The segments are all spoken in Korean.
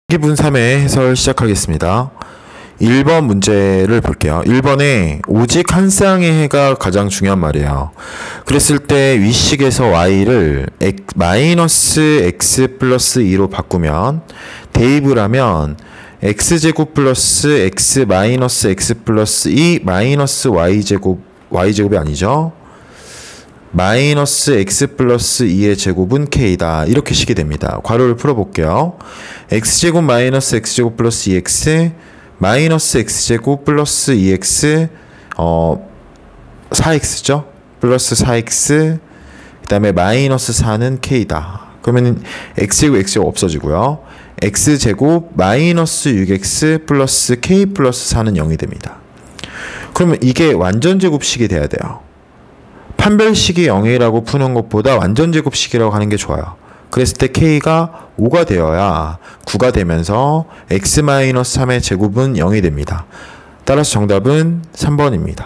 기분 3의 해설 시작하겠습니다. 1번 문제를 볼게요. 1번에 오직 한 쌍의 해가 가장 중요한 말이에요. 그랬을 때 위식에서 y를 마이너스 x 플러스 2로 바꾸면 대입을 하면 x제곱 플러스 x 마이너스 x 플러스 2 마이너스 y제곱이 아니죠. 마이너스 x 플러스 2의 제곱은 k다. 이렇게 식이 됩니다. 괄호를 풀어볼게요. x제곱 마이너스 x제곱 플러스 2x 마이너스 x제곱 플러스 2x 4x죠. 플러스 4x 그 다음에 마이너스 4는 k다. 그러면 x제곱 x제곱 없어지고요. x제곱 마이너스 6x 플러스 k 플러스 4는 0이 됩니다. 그러면 이게 완전제곱식이 돼야 돼요. 판별식이 0이라고 푸는 것보다 완전제곱식이라고 하는 게 좋아요. 그랬을 때 k가 5가 되어야 9가 되면서 x-3의 제곱은 0이 됩니다. 따라서 정답은 3번입니다.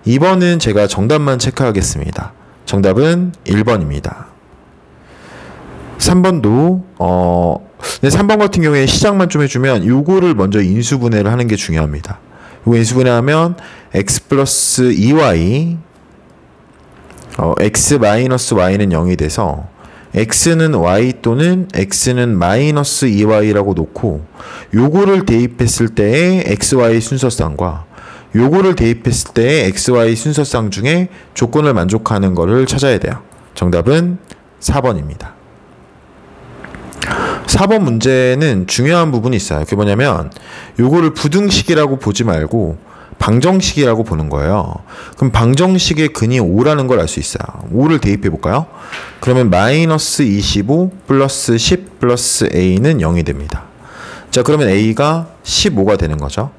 2번은 제가 정답만 체크하겠습니다. 정답은 1번입니다. 3번도 근데 3번 같은 경우에 시작만 좀 해주면 요거를 먼저 인수분해를 하는 게 중요합니다. 요거 인수분해하면 x 플러스 2y x 마이너스 y는 0이 돼서 x는 y 또는 x는 마이너스 2y라고 놓고 요거를 대입했을 때의 xy 순서쌍과 요거를 대입했을 때의 xy 순서쌍 중에 조건을 만족하는 거를 찾아야 돼요. 정답은 4번입니다. 4번 문제는 중요한 부분이 있어요. 그게 뭐냐면 요거를 부등식이라고 보지 말고 방정식이라고 보는 거예요. 그럼 방정식의 근이 5라는 걸 알 수 있어요. 5를 대입해 볼까요? 그러면 마이너스 25 플러스 10 플러스 a는 0이 됩니다. 자, 그러면 a가 15가 되는 거죠.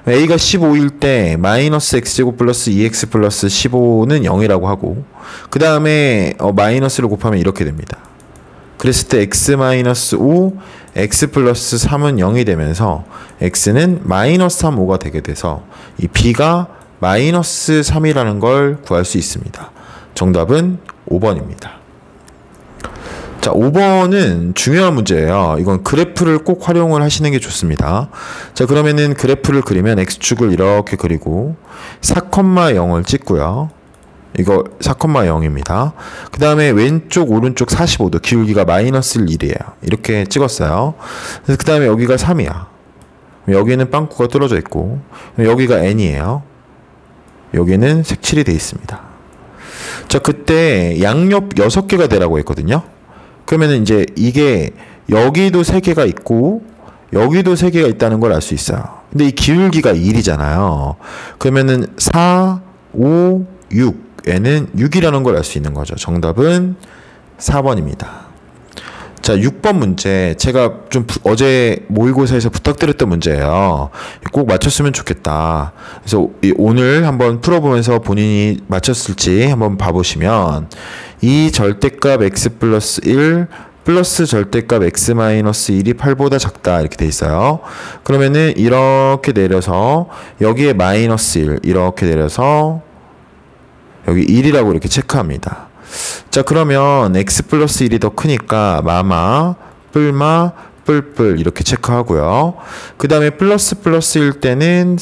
a가 15일 때 마이너스 x제곱 플러스 2x 플러스 15는 0이라고 하고 그 다음에 마이너스를 곱하면 이렇게 됩니다. 그랬을 때 x-5 x 플러스 3은 0이 되면서 x는 마이너스 3, 5가 되게 돼서 이 b가 마이너스 3이라는 걸 구할 수 있습니다. 정답은 5번입니다. 자, 5번은 중요한 문제예요. 이건 그래프를 꼭 활용을 하시는 게 좋습니다. 자, 그러면은 그래프를 그리면 x축을 이렇게 그리고 4,0을 찍고요. 이거 4,0입니다. 그 다음에 왼쪽 오른쪽 45도 기울기가 마이너스 1이에요. 이렇게 찍었어요. 그 다음에 여기가 3이야. 여기는 빵꾸가 뚫어져 있고 여기가 n이에요. 여기는 색칠이 돼 있습니다. 자, 그때 양옆 6개가 되라고 했거든요. 그러면은 이제 이게 여기도 3개가 있고 여기도 3개가 있다는 걸 알 수 있어요. 근데 이 기울기가 1이잖아요. 그러면은 4, 5, 6 얘는 6이라는 걸 알 수 있는 거죠. 정답은 4번입니다. 자, 6번 문제 제가 좀 어제 모의고사에서 부탁드렸던 문제예요. 꼭 맞췄으면 좋겠다. 그래서 오늘 한번 풀어보면서 본인이 맞췄을지 한번 봐보시면 이 절대값 x 플러스 1 플러스 절대값 x 마이너스 1이 8보다 작다 이렇게 돼 있어요. 그러면은 이렇게 내려서 여기에 마이너스 1 이렇게 내려서 여기 1이라고 이렇게 체크합니다. 자, 그러면 x 플러스 1이 더 크니까 마마, 뿔마, 뿔뿔 이렇게 체크하고요. 그 다음에 플러스일 때는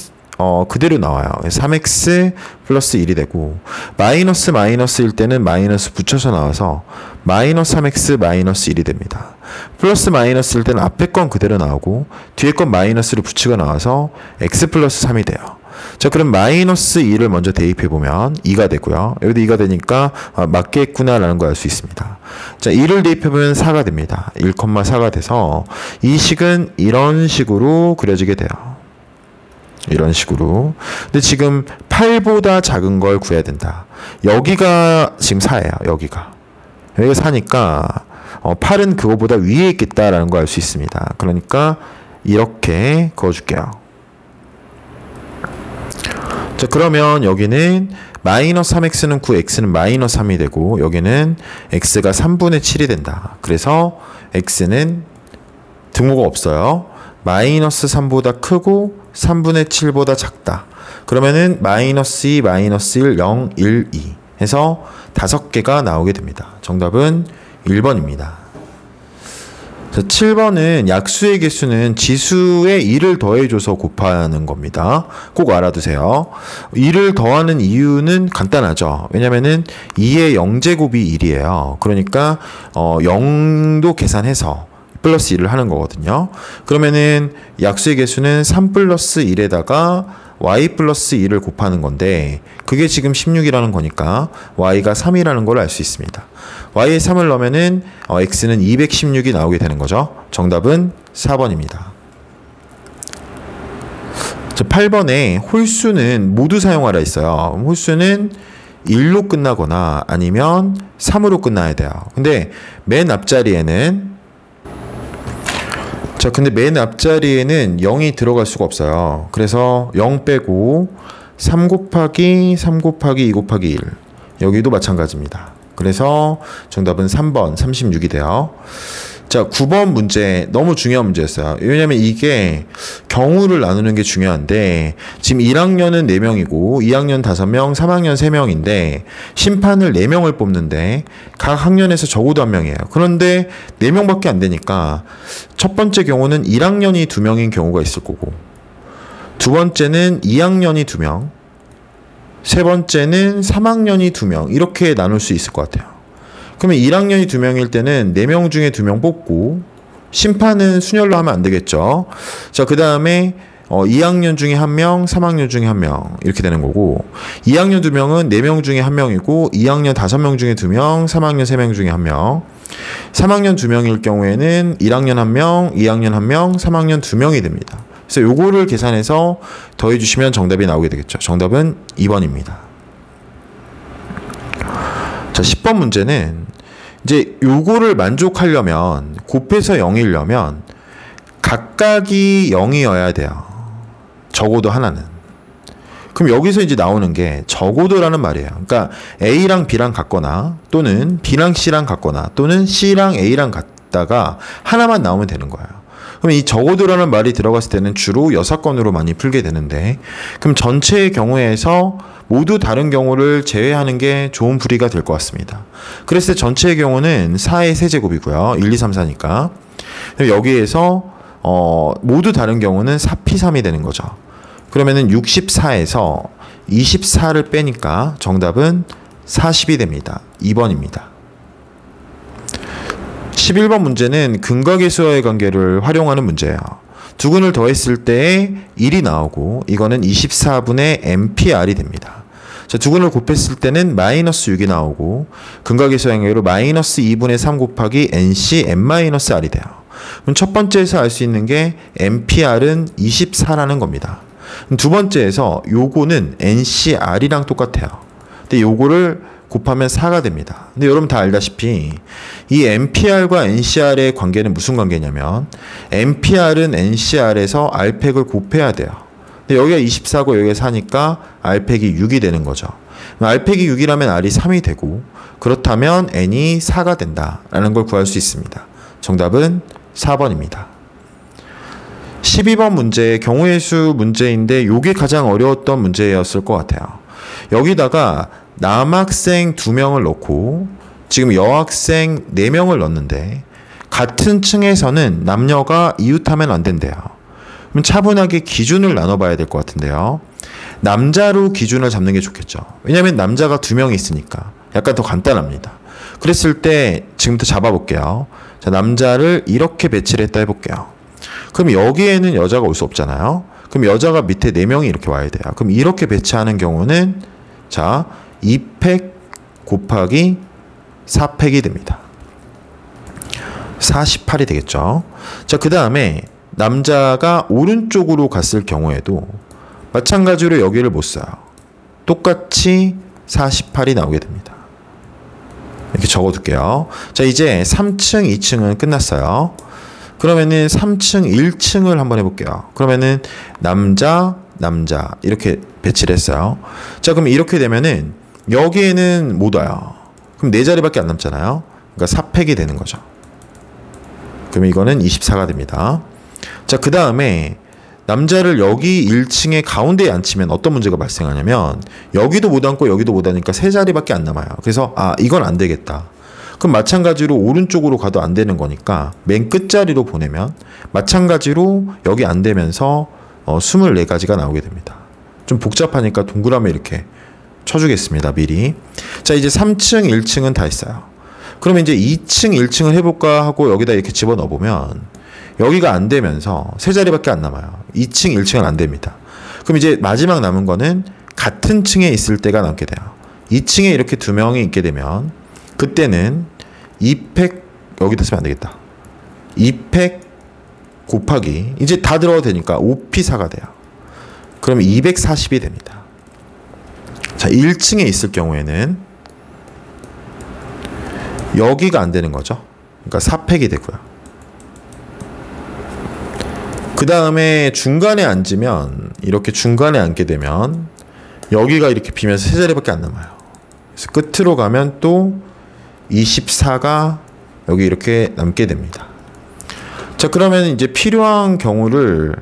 그대로 나와요. 3x 플러스 1이 되고 마이너스일 때는 마이너스 붙여서 나와서 마이너스 3x 마이너스 1이 됩니다. 플러스일 때는 앞에 건 그대로 나오고 뒤에 건 마이너스를 붙이고 나와서 x 플러스 3이 돼요. 자, 그럼 마이너스 2를 먼저 대입해보면 2가 되고요. 여기도 2가 되니까 맞겠구나 라는 걸 알 수 있습니다. 자, 2를 대입해보면 4가 됩니다. 1,4가 돼서 이 식은 이런 식으로 그려지게 돼요. 이런 식으로. 근데 지금 8보다 작은 걸 구해야 된다. 여기가 지금 4예요. 여기가 4니까 8은 그거보다 위에 있겠다라는 걸 알 수 있습니다. 그러니까 이렇게 그어줄게요. 자, 그러면 여기는 마이너스 3x는 9, x는 마이너스 3이 되고 여기는 x가 3분의 7이 된다. 그래서 x는 등호가 없어요. 마이너스 3보다 크고 3분의 7보다 작다. 그러면은 마이너스 2, 마이너스 1, 0, 1, 2 해서 5개가 나오게 됩니다. 정답은 1번입니다. 자, 7번은 약수의 개수는 지수에 2를 더해줘서 곱하는 겁니다. 꼭 알아두세요. 2를 더하는 이유는 간단하죠. 왜냐면은 2의 0제곱이 1이에요. 그러니까 0도 계산해서 플러스 1을 하는 거거든요. 그러면은 약수의 개수는 3 플러스 1에다가 y 플러스 2를 곱하는 건데 그게 지금 16이라는 거니까 y가 3이라는 걸 알 수 있습니다. y에 3을 넣으면은 x는 216이 나오게 되는 거죠. 정답은 4번입니다. 8번에 홀수는 모두 사용하라 있어요. 홀수는 1로 끝나거나 아니면 3으로 끝나야 돼요. 근데 맨 앞자리에는 0이 들어갈 수가 없어요. 그래서 0 빼고 3 곱하기 3 곱하기 2 곱하기 1 여기도 마찬가지입니다. 그래서 정답은 3번 36이 돼요. 자, 9번 문제 너무 중요한 문제였어요. 왜냐면 이게 경우를 나누는 게 중요한데 지금 1학년은 4명이고 2학년 5명, 3학년 3명인데 심판을 4명을 뽑는데 각 학년에서 적어도 1명이에요. 그런데 4명밖에 안 되니까 첫 번째 경우는 1학년이 2명인 경우가 있을 거고 두 번째는 2학년이 2명, 세 번째는 3학년이 2명 이렇게 나눌 수 있을 것 같아요. 그러면 1학년이 2명일 때는 4명 중에 2명 뽑고 심판은 순열로 하면 안 되겠죠. 자, 그 다음에 2학년 중에 1명, 3학년 중에 1명 이렇게 되는 거고 2학년 2명은 4명 중에 1명이고 2학년 5명 중에 2명, 3학년 3명 중에 1명 3학년 2명일 경우에는 1학년 1명, 2학년 1명, 3학년 2명이 됩니다. 그래서 요거를 계산해서 더해주시면 정답이 나오게 되겠죠. 정답은 2번입니다. 자, 10번 문제는 이제 요거를 만족하려면 곱해서 0이려면 각각이 0이어야 돼요. 적어도 하나는. 그럼 여기서 이제 나오는 게 적어도라는 말이에요. 그러니까 A랑 B랑 같거나 또는 B랑 C랑 같거나 또는 C랑 A랑 같다가 하나만 나오면 되는 거예요. 그럼 이 적어도라는 말이 들어갔을 때는 주로 여사건으로 많이 풀게 되는데 그럼 전체의 경우에서 모두 다른 경우를 제외하는 게 좋은 풀이가 될 것 같습니다. 그랬을 때 전체의 경우는 4의 세제곱이고요. 1, 2, 3, 4니까. 여기에서 모두 다른 경우는 4P3이 되는 거죠. 그러면은 64에서 24를 빼니까 정답은 40이 됩니다. 2번입니다. 11번 문제는 근과 계수와의 관계를 활용하는 문제예요. 두 근을 더했을 때 1이 나오고 이거는 24분의 MPR이 됩니다. 자, 두 근을 곱했을 때는 마이너스 6이 나오고 근과 계수와의 관계로 마이너스 2분의 3 곱하기 NC N-R이 돼요. 그럼 첫 번째에서 알 수 있는 게 MPR은 24라는 겁니다. 두 번째에서 요거는 NCR이랑 똑같아요. 근데 요거를 곱하면 4가 됩니다. 근데 여러분 다 알다시피 이 MPR과 NCR의 관계는 무슨 관계냐면 MPR은 NCR에서 R팩을 곱해야 돼요. 근데 여기가 24고 여기가 4니까 R팩이 6이 되는 거죠. R팩이 6이라면 R이 3이 되고 그렇다면 N이 4가 된다라는 걸 구할 수 있습니다. 정답은 4번입니다. 12번 문제 경우의 수 문제인데 이게 가장 어려웠던 문제였을 것 같아요. 여기다가 남학생 2명을 넣고 지금 여학생 4명을 넣는데 같은 층에서는 남녀가 이웃하면 안 된대요. 그럼 차분하게 기준을 나눠봐야 될 것 같은데요. 남자로 기준을 잡는 게 좋겠죠. 왜냐하면 남자가 2명이 있으니까 약간 더 간단합니다. 그랬을 때 지금부터 잡아볼게요. 자, 남자를 이렇게 배치를 했다 해볼게요. 그럼 여기에는 여자가 올 수 없잖아요. 그럼 여자가 밑에 4명이 이렇게 와야 돼요. 그럼 이렇게 배치하는 경우는 자 2팩 곱하기 4팩이 됩니다. 48이 되겠죠. 자, 그 다음에 남자가 오른쪽으로 갔을 경우에도 마찬가지로 여기를 못 써요. 똑같이 48이 나오게 됩니다. 이렇게 적어둘게요. 자, 이제 3층, 2층은 끝났어요. 그러면은 3층, 1층을 한번 해볼게요. 그러면은 남자 이렇게 배치를 했어요. 자, 그럼 이렇게 되면은 여기에는 못 와요. 그럼 4자리밖에 안 남잖아요. 그러니까 4팩이 되는 거죠. 그러면 이거는 24가 됩니다. 자, 그 다음에 남자를 여기 1층의 가운데에 앉히면 어떤 문제가 발생하냐면 여기도 못 앉고 여기도 못 앉으니까 3자리밖에 안 남아요. 그래서 이건 안 되겠다. 그럼 마찬가지로 오른쪽으로 가도 안 되는 거니까 맨 끝자리로 보내면 마찬가지로 여기 안 되면서 24가지가 나오게 됩니다. 좀 복잡하니까 동그라미 이렇게 쳐주겠습니다. 미리. 자, 이제 3층, 1층은 다 했어요. 그러면 이제 2층, 1층을 해볼까 하고 여기다 이렇게 집어넣어 보면 여기가 안 되면서 세 자리밖에 안 남아요. 2층, 1층은 안 됩니다. 그럼 이제 마지막 남은 거는 같은 층에 있을 때가 남게 돼요. 2층에 이렇게 두 명이 있게 되면 그때는 2팩 여기다 쓰면 안 되겠다. 2팩 곱하기 이제 다 들어가도 되니까 5P4가 돼요. 그러면 240이 됩니다. 자, 1층에 있을 경우에는 여기가 안 되는 거죠. 그러니까 4팩이 되고요. 그 다음에 중간에 앉으면 이렇게 중간에 앉게 되면 여기가 이렇게 비면서 세 자리밖에 안 남아요. 그래서 끝으로 가면 또 24가 여기 이렇게 남게 됩니다. 자, 그러면 이제 필요한 경우를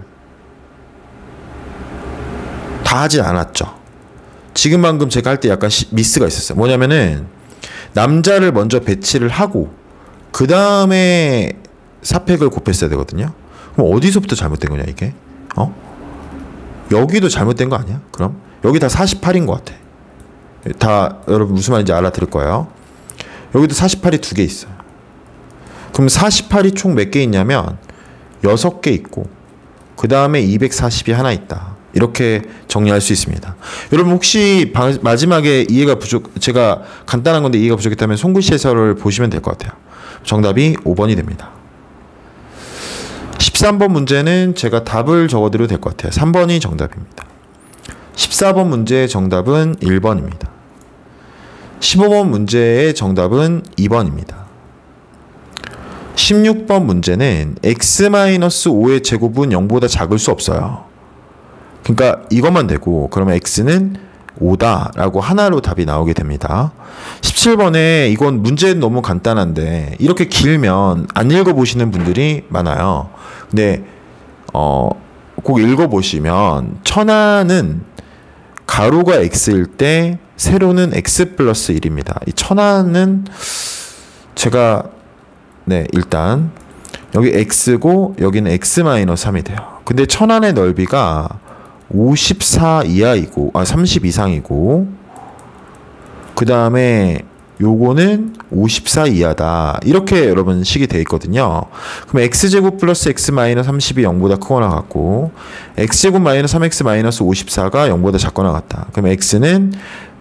다 하진 않았죠. 지금 방금 제가 할 때 약간 미스가 있었어요. 뭐냐면은 남자를 먼저 배치를 하고 그 다음에 4팩을 곱했어야 되거든요. 그럼 어디서부터 잘못된 거냐 이게? 여기도 잘못된 거 아니야? 그럼 여기 다 48인 것 같아. 다 여러분 무슨 말인지 알아들을 거예요. 여기도 48이 2개 있어요. 그럼 48이 총 몇 개 있냐면 6개 있고 그 다음에 240이 하나 있다. 이렇게 정리할 수 있습니다. 여러분 혹시 마지막에 제가 간단한 건데 이해가 부족했다면 송글씨 해설을 보시면 될 것 같아요. 정답이 5번이 됩니다. 13번 문제는 제가 답을 적어드려도 될 것 같아요. 3번이 정답입니다. 14번 문제의 정답은 1번입니다. 15번 문제의 정답은 2번입니다. 16번 문제는 x-5의 제곱은 0보다 작을 수 없어요. 그러니까 이것만 되고 그러면 x는 5다 라고 하나로 답이 나오게 됩니다. 17번에 이건 문제는 너무 간단한데 이렇게 길면 안 읽어보시는 분들이 많아요. 근데 꼭 읽어보시면 천하는 가로가 x일 때 세로는 x 플러스 1입니다. 이 천하는 제가 일단 여기 x고 여기는 x-3이 돼요. 근데 천안의 넓이가 54 이하이고 30 이상이고 그 다음에 요거는 54 이하다. 이렇게 여러분 식이 되어 있거든요. 그럼 x제곱 플러스 x-30이 0보다 크거나 같고 x제곱 마이너스 3x 마이너스 54가 0보다 작거나 같다. 그럼 x는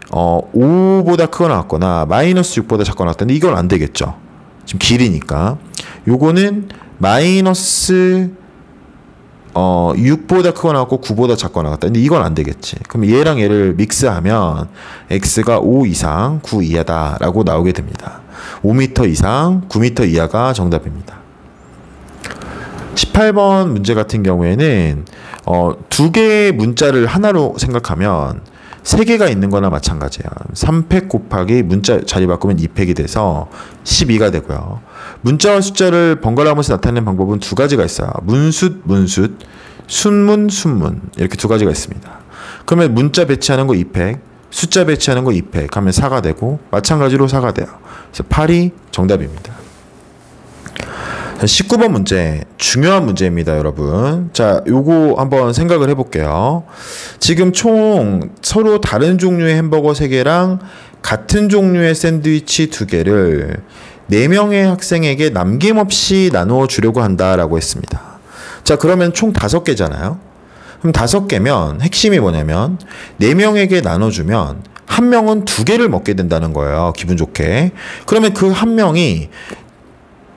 5보다 크거나 같거나 마이너스 6보다 작거나 같다. 근데 이건 안 되겠죠. 지금 길이니까. 요거는 마이너스 6보다 크거나 같고 9보다 작거나 같다. 근데 이건 안 되겠지. 그럼 얘랑 얘를 믹스하면 x가 5 이상 9 이하다 라고 나오게 됩니다. 5m 이상 9m 이하가 정답입니다. 18번 문제 같은 경우에는 두 개의 문자를 하나로 생각하면 3개가 있는 거나 마찬가지예요. 3팩 곱하기 문자 자리 바꾸면 2팩이 돼서 12가 되고요. 문자와 숫자를 번갈아가면서 나타내는 방법은 두 가지가 있어요. 문숫, 순문, 순문 이렇게 두 가지가 있습니다. 그러면 문자 배치하는 거 2팩, 숫자 배치하는 거 2팩 하면 4가 되고 마찬가지로 4가 돼요. 그래서 8이 정답입니다. 19번 문제, 중요한 문제입니다, 여러분. 자, 요거 한번 생각을 해볼게요. 지금 총 서로 다른 종류의 햄버거 3개랑 같은 종류의 샌드위치 2개를 4명의 학생에게 남김없이 나누어 주려고 한다라고 했습니다. 자, 그러면 총 5개잖아요. 그럼 5개면 핵심이 뭐냐면 4명에게 나눠주면 한 명은 2개를 먹게 된다는 거예요. 기분 좋게. 그러면 그 한 명이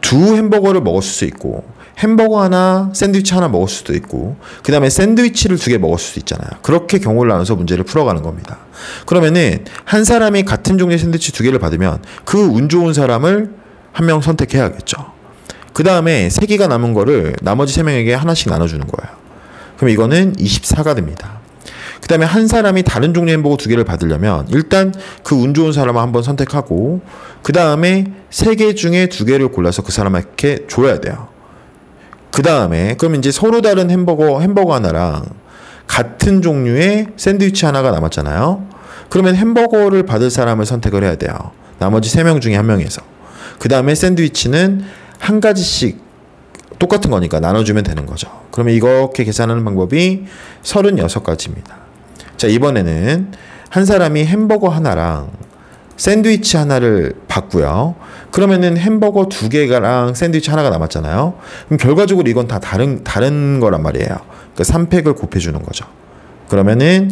2 햄버거를 먹었을 수 있고 햄버거 하나, 샌드위치 하나 먹을 수도 있고 그 다음에 샌드위치를 2개 먹을 수도 있잖아요. 그렇게 경우를 나눠서 문제를 풀어가는 겁니다. 그러면은 한 사람이 같은 종류의 샌드위치 2개를 받으면 그 운 좋은 사람을 한 명 선택해야겠죠. 그 다음에 3개가 남은 거를 나머지 3명에게 하나씩 나눠주는 거예요. 그럼 이거는 24가 됩니다. 그 다음에 한 사람이 다른 종류의 햄버거 2개를 받으려면 일단 그 운 좋은 사람을 한번 선택하고 그 다음에 3개 중에 2개를 골라서 그 사람에게 줘야 돼요. 그 다음에 그럼 이제 서로 다른 햄버거 하나랑 같은 종류의 샌드위치 하나가 남았잖아요. 그러면 햄버거를 받을 사람을 선택을 해야 돼요. 나머지 3명 중에 1명에서. 그 다음에 샌드위치는 한 가지씩 똑같은 거니까 나눠주면 되는 거죠. 그러면 이렇게 계산하는 방법이 36가지입니다. 자, 이번에는 한 사람이 햄버거 하나랑 샌드위치 하나를 받고요. 그러면은 햄버거 2개랑 샌드위치 하나가 남았잖아요. 그럼 결과적으로 이건 다 다른 거란 말이에요. 그러니까 3팩을 곱해주는 거죠. 그러면은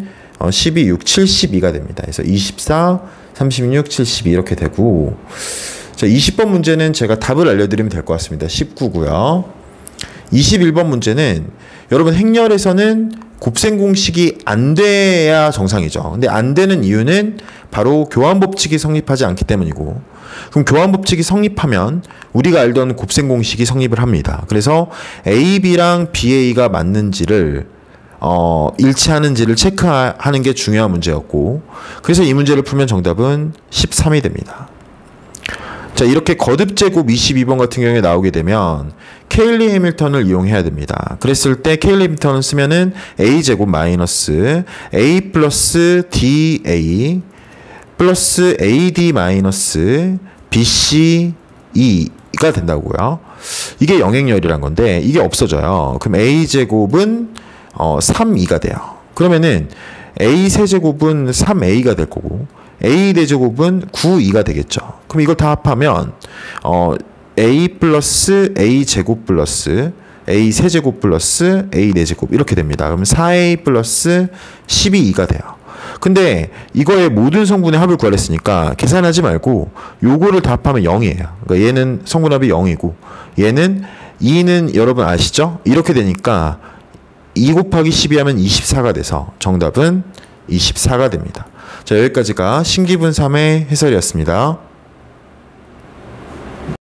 12, 6, 72가 됩니다. 그래서 24, 36, 72 이렇게 되고, 자, 20번 문제는 제가 답을 알려드리면 될 것 같습니다. 19고요. 21번 문제는 여러분 행렬에서는 곱셈 공식이 안 돼야 정상이죠. 근데 안 되는 이유는 바로 교환 법칙이 성립하지 않기 때문이고, 그럼 교환 법칙이 성립하면 우리가 알던 곱셈 공식이 성립을 합니다. 그래서 AB랑 BA가 맞는지를 일치하는지를 체크하는 게 중요한 문제였고, 그래서 이 문제를 풀면 정답은 13이 됩니다. 자, 이렇게 거듭 제곱 22번 같은 경우에 나오게 되면 케일리 해밀턴을 이용해야 됩니다. 그랬을 때 케일리 해밀턴을 쓰면은 A 제곱 마이너스 A 플러스 DA 플러스 AD 마이너스 BC E가 된다고요. 이게 영행열이란 건데 이게 없어져요. 그럼 A 제곱은 3E가 돼요. 그러면은 A 세제곱은 3A가 될 거고 A 대제곱은 9E가 되겠죠. 그럼 이걸 다 합하면 A 플러스 A 제곱 플러스 A 세제곱 플러스 A 네제곱 이렇게 됩니다. 그러면 4A 플러스 12E가 돼요. 근데 이거의 모든 성분의 합을 구하랬으니까 계산하지 말고 요거를 다 합하면 0이에요. 그러니까 얘는 성분합이 0이고 얘는 2는 여러분 아시죠? 이렇게 되니까 2 곱하기 12 하면 24가 돼서 정답은 24가 됩니다. 자, 여기까지가 신기분 3의 해설이었습니다.